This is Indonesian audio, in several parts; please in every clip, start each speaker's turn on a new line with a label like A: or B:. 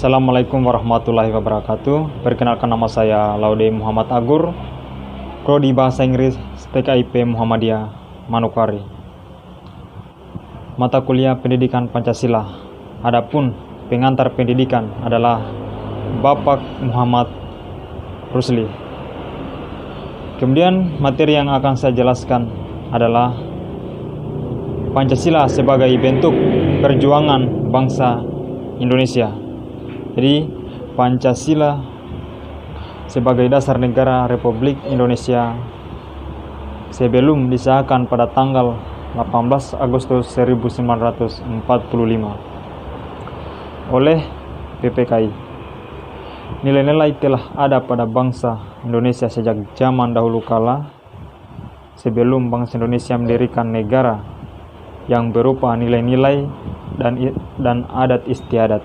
A: Assalamualaikum warahmatullahi wabarakatuh. Perkenalkan, nama saya Laude Muhammad Agur, Prodi Bahasa Inggris PKIP Muhammadiyah Manokwari. Mata kuliah Pendidikan Pancasila. Adapun pengantar pendidikan adalah Bapak Muhammad Rusli. Kemudian materi yang akan saya jelaskan adalah Pancasila sebagai bentuk perjuangan bangsa Indonesia. Jadi Pancasila sebagai dasar negara Republik Indonesia sebelum disahkan pada tanggal 18 Agustus 1945 oleh PPKI. Nilai-nilai telah ada pada bangsa Indonesia sejak zaman dahulu kala, sebelum bangsa Indonesia mendirikan negara, yang berupa nilai-nilai dan adat istiadat,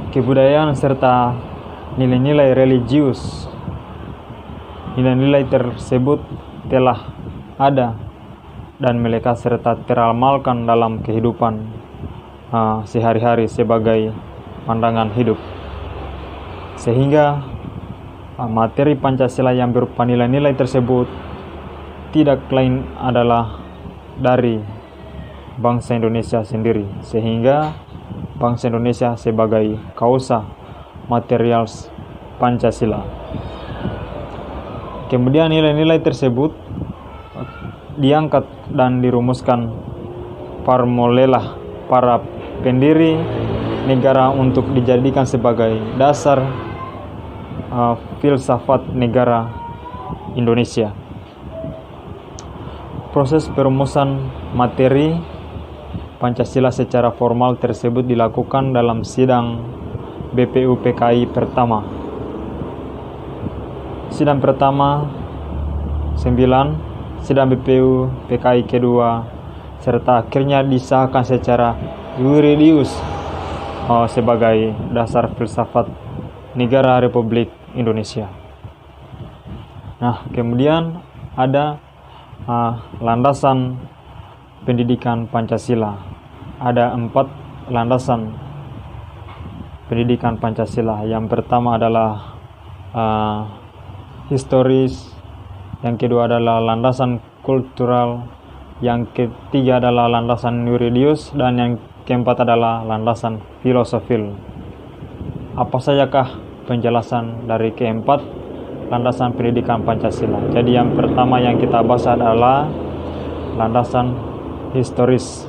A: kebudayaan serta nilai-nilai religius. Nilai-nilai tersebut telah ada dan melekat serta teramalkan dalam kehidupan sehari-hari sebagai pandangan hidup, sehingga materi Pancasila yang berupa nilai-nilai tersebut tidak lain adalah dari bangsa Indonesia sendiri, sehingga bangsa Indonesia sebagai kausa material Pancasila. Kemudian nilai-nilai tersebut diangkat dan dirumuskan oleh para pendiri negara untuk dijadikan sebagai dasar filsafat negara Indonesia. Proses perumusan materi Pancasila secara formal tersebut dilakukan dalam sidang BPU PKI pertama, sidang pertama 9, sidang BPU PKI kedua, serta akhirnya disahkan secara yuridius sebagai dasar filsafat negara Republik Indonesia. Nah, kemudian ada landasan pendidikan Pancasila. Ada 4 landasan pendidikan Pancasila. Yang pertama adalah historis, yang kedua adalah landasan kultural, yang ketiga adalah landasan yuridius, dan yang keempat adalah landasan filosofil. Apa sajakah penjelasan dari keempat landasan pendidikan Pancasila? Jadi yang pertama yang kita bahas adalah landasan historis,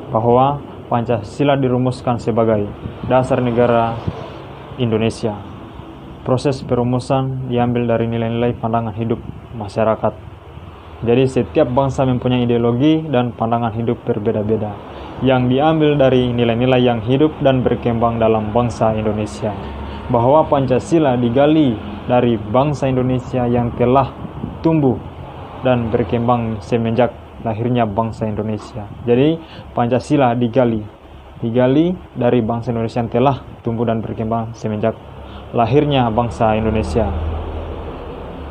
A: bahwa Pancasila dirumuskan sebagai dasar negara Indonesia. Proses perumusan diambil dari nilai-nilai pandangan hidup masyarakat. Jadi setiap bangsa mempunyai ideologi dan pandangan hidup berbeda-beda, yang diambil dari nilai-nilai yang hidup dan berkembang dalam bangsa Indonesia. Bahwa Pancasila digali dari bangsa Indonesia yang telah tumbuh dan berkembang semenjak lahirnya bangsa Indonesia. Jadi Pancasila digali dari bangsa Indonesia yang telah tumbuh dan berkembang semenjak lahirnya bangsa Indonesia.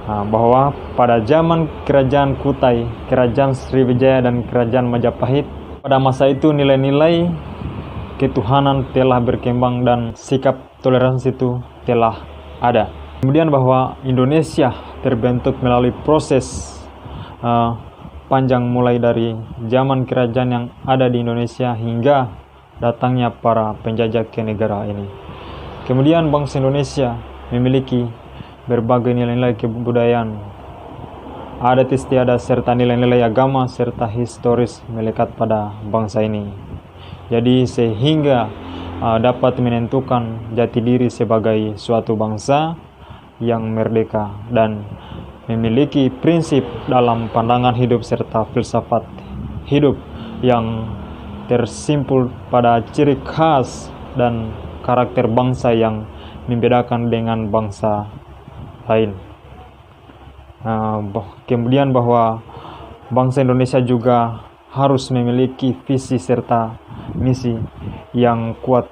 A: Bahwa pada zaman Kerajaan Kutai, Kerajaan Sriwijaya, dan Kerajaan Majapahit, pada masa itu nilai-nilai ketuhanan telah berkembang dan sikap toleransi itu telah ada. Kemudian bahwa Indonesia terbentuk melalui proses panjang, mulai dari zaman kerajaan yang ada di Indonesia hingga datangnya para penjajah ke negara ini. Kemudian bangsa Indonesia memiliki berbagai nilai-nilai kebudayaan, adat istiadat, serta nilai-nilai agama serta historis melekat pada bangsa ini. Jadi sehingga dapat menentukan jati diri sebagai suatu bangsa yang merdeka dan memiliki prinsip dalam pandangan hidup serta filsafat hidup yang tersimpul pada ciri khas dan karakter bangsa yang membedakan dengan bangsa lain. Kemudian bahwa bangsa Indonesia juga harus memiliki visi serta misi yang kuat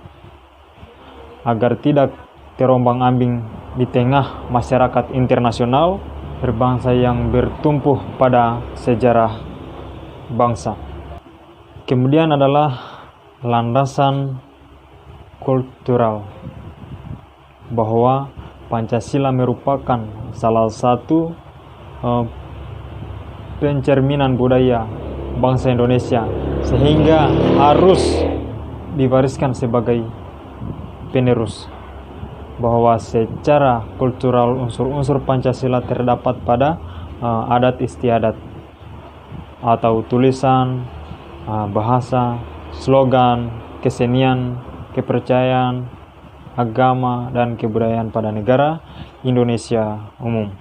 A: agar tidak terombang-ambing di tengah masyarakat internasional berbangsa yang bertumpu pada sejarah bangsa. Kemudian adalah landasan kultural, bahwa Pancasila merupakan salah satu pencerminan budaya bangsa Indonesia, sehingga harus diwariskan sebagai penerus, bahwa secara kultural unsur-unsur Pancasila terdapat pada adat istiadat atau tulisan, bahasa, slogan, kesenian, kepercayaan, agama, dan kebudayaan pada negara Indonesia umum.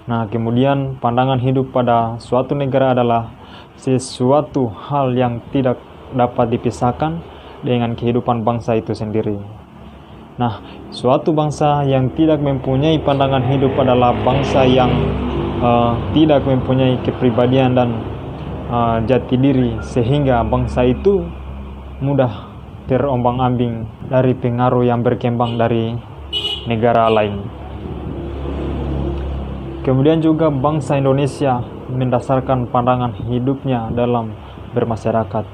A: Nah, kemudian pandangan hidup pada suatu negara adalah sesuatu hal yang tidak dapat dipisahkan dengan kehidupan bangsa itu sendiri. Nah, suatu bangsa yang tidak mempunyai pandangan hidup adalah bangsa yang tidak mempunyai kepribadian dan jati diri, sehingga bangsa itu mudah terombang-ambing dari pengaruh yang berkembang dari negara lain. Kemudian juga bangsa Indonesia mendasarkan pandangan hidupnya dalam bermasyarakat,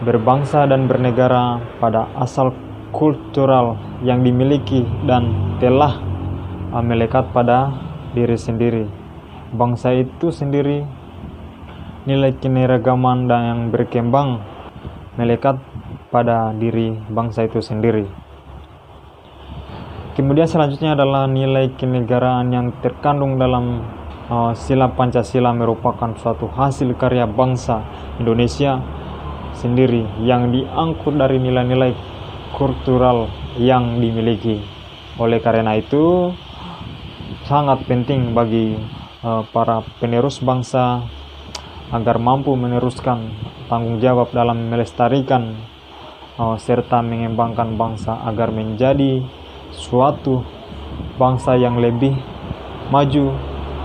A: berbangsa dan bernegara pada asal kultural yang dimiliki dan telah melekat pada diri sendiri. Bangsa itu sendiri nilai keanekaragaman dan yang berkembang melekat pada diri bangsa itu sendiri. Kemudian selanjutnya adalah nilai kenegaraan yang terkandung dalam sila Pancasila merupakan suatu hasil karya bangsa Indonesia sendiri yang diangkut dari nilai-nilai kultural yang dimiliki. Oleh karena itu sangat penting bagi para penerus bangsa agar mampu meneruskan tanggung jawab dalam melestarikan serta mengembangkan bangsa agar menjadi suatu bangsa yang lebih maju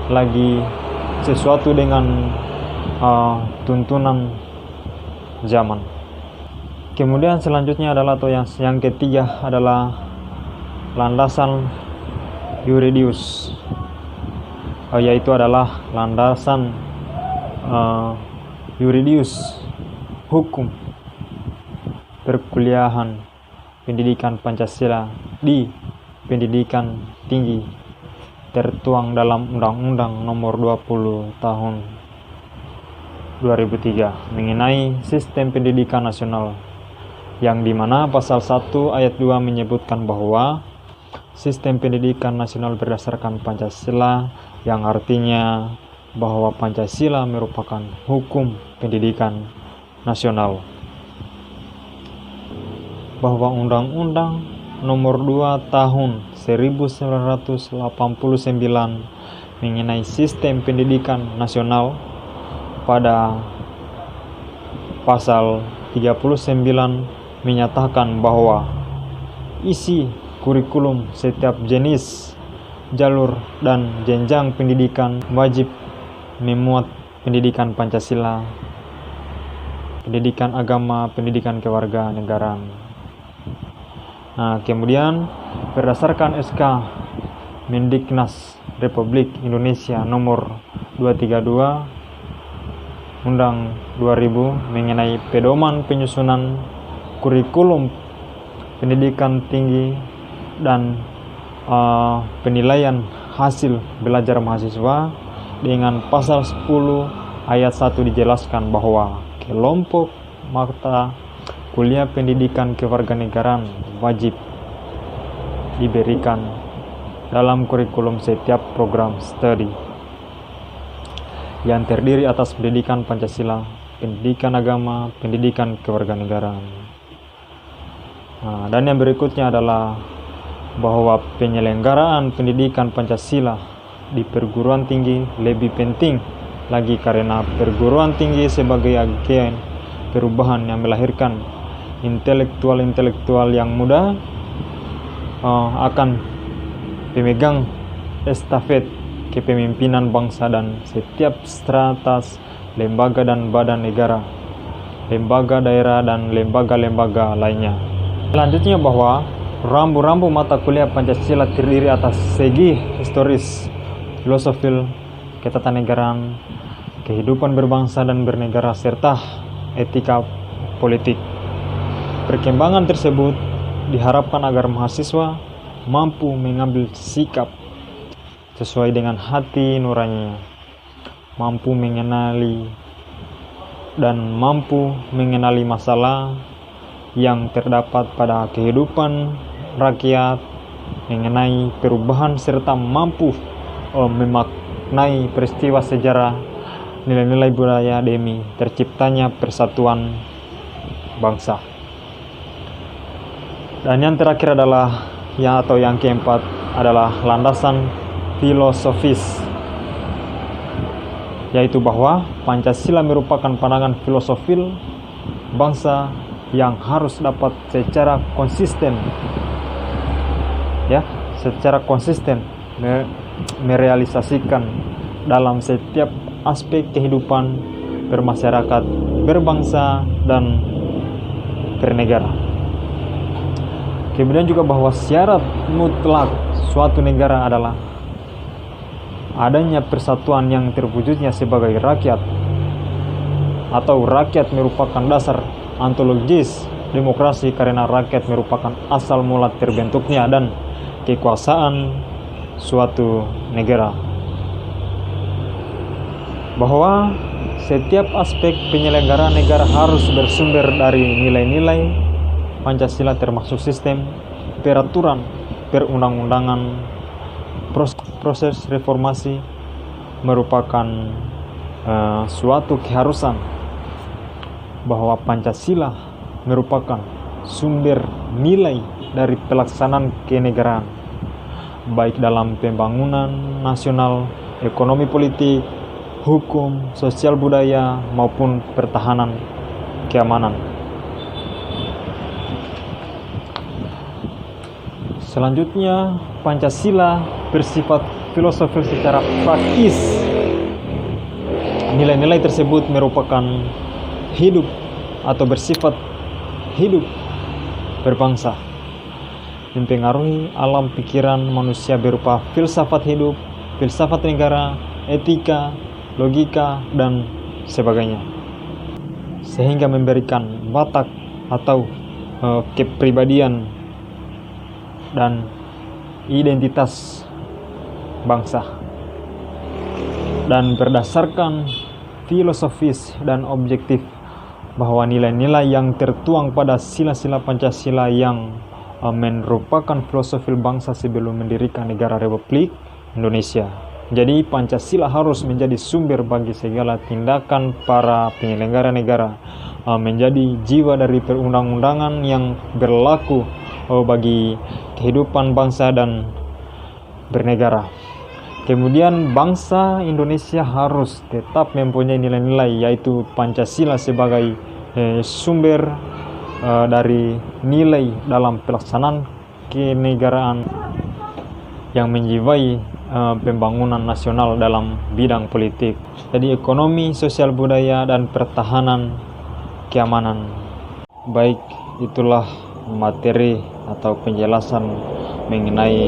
A: lagi sesuatu dengan tuntunan zaman. Kemudian selanjutnya adalah atau yang ketiga adalah landasan yuridis, yaitu adalah landasan yuridis hukum perkuliahan pendidikan Pancasila di pendidikan tinggi tertuang dalam Undang-Undang Nomor 20 Tahun 2003 mengenai sistem pendidikan nasional, yang dimana pasal 1 ayat 2 menyebutkan bahwa sistem pendidikan nasional berdasarkan Pancasila, yang artinya bahwa Pancasila merupakan hukum pendidikan nasional, bahwa Undang-Undang Nomor 2 Tahun 1989 mengenai sistem pendidikan nasional pada pasal 39 menyatakan bahwa isi kurikulum setiap jenis, jalur, dan jenjang pendidikan wajib memuat pendidikan Pancasila, pendidikan agama, pendidikan kewarganegaraan. Nah, kemudian berdasarkan SK Mendiknas Republik Indonesia Nomor 232 Undang 2000 mengenai pedoman penyusunan kurikulum pendidikan tinggi dan penilaian hasil belajar mahasiswa, dengan pasal 10 ayat 1 dijelaskan bahwa kelompok mata kuliah pendidikan kewarganegaraan wajib diberikan dalam kurikulum setiap program studi yang terdiri atas pendidikan Pancasila, pendidikan agama, pendidikan kewarganegaraan. Nah, dan yang berikutnya adalah bahwa penyelenggaraan pendidikan Pancasila di perguruan tinggi lebih penting lagi karena perguruan tinggi sebagai agen perubahan yang melahirkan intelektual-intelektual yang muda akan pemegang estafet kepemimpinan bangsa dan setiap strata lembaga dan badan negara, lembaga daerah, dan lembaga-lembaga lainnya. Selanjutnya bahwa rambu-rambu mata kuliah Pancasila terdiri atas segi historis, filosofil, ketatanegaraan, kehidupan berbangsa dan bernegara, serta etika politik. Perkembangan tersebut diharapkan agar mahasiswa mampu mengambil sikap sesuai dengan hati nuraninya, mampu mengenali masalah yang terdapat pada kehidupan rakyat, mengenai perubahan serta mampu memaknai peristiwa sejarah, nilai-nilai budaya demi terciptanya persatuan bangsa. Dan yang terakhir adalah yang keempat adalah landasan filosofis, yaitu bahwa Pancasila merupakan pandangan filosofil bangsa yang harus dapat secara konsisten merealisasikan dalam setiap aspek kehidupan bermasyarakat, berbangsa, dan bernegara. Kemudian juga bahwa syarat mutlak suatu negara adalah adanya persatuan yang terwujudnya sebagai rakyat, atau rakyat merupakan dasar ontologis demokrasi karena rakyat merupakan asal mula terbentuknya dan kekuasaan suatu negara. Bahwa setiap aspek penyelenggaraan negara harus bersumber dari nilai-nilai Pancasila, termasuk sistem peraturan perundang-undangan. Proses reformasi merupakan suatu keharusan, bahwa Pancasila merupakan sumber nilai dari pelaksanaan kenegaraan, baik dalam pembangunan nasional, ekonomi politik, hukum, sosial budaya, maupun pertahanan keamanan. Selanjutnya, Pancasila bersifat filosofis secara praktis. Nilai-nilai tersebut merupakan hidup atau bersifat hidup berbangsa, mempengaruhi alam pikiran manusia berupa filsafat hidup, filsafat negara, etika, logika, dan sebagainya, sehingga memberikan watak atau kepribadian dan identitas bangsa. Dan berdasarkan filosofis dan objektif, bahwa nilai-nilai yang tertuang pada sila-sila Pancasila yang merupakan filosofi bangsa sebelum mendirikan negara Republik Indonesia. Jadi Pancasila harus menjadi sumber bagi segala tindakan para penyelenggara negara, menjadi jiwa dari perundang-undangan yang berlaku bagi kehidupan bangsa dan bernegara. Kemudian bangsa Indonesia harus tetap mempunyai nilai-nilai, yaitu Pancasila sebagai sumber dari nilai dalam pelaksanaan kenegaraan yang menjiwai pembangunan nasional dalam bidang politik, jadi ekonomi, sosial budaya, dan pertahanan keamanan. Baik, itulah materi atau penjelasan mengenai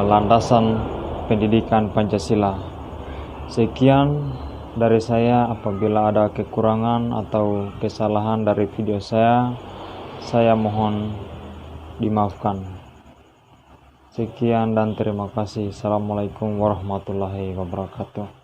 A: landasan pendidikan Pancasila. Sekian dari saya. Apabila ada kekurangan atau kesalahan dari video saya mohon dimaafkan. Sekian dan terima kasih. Assalamualaikum warahmatullahi wabarakatuh.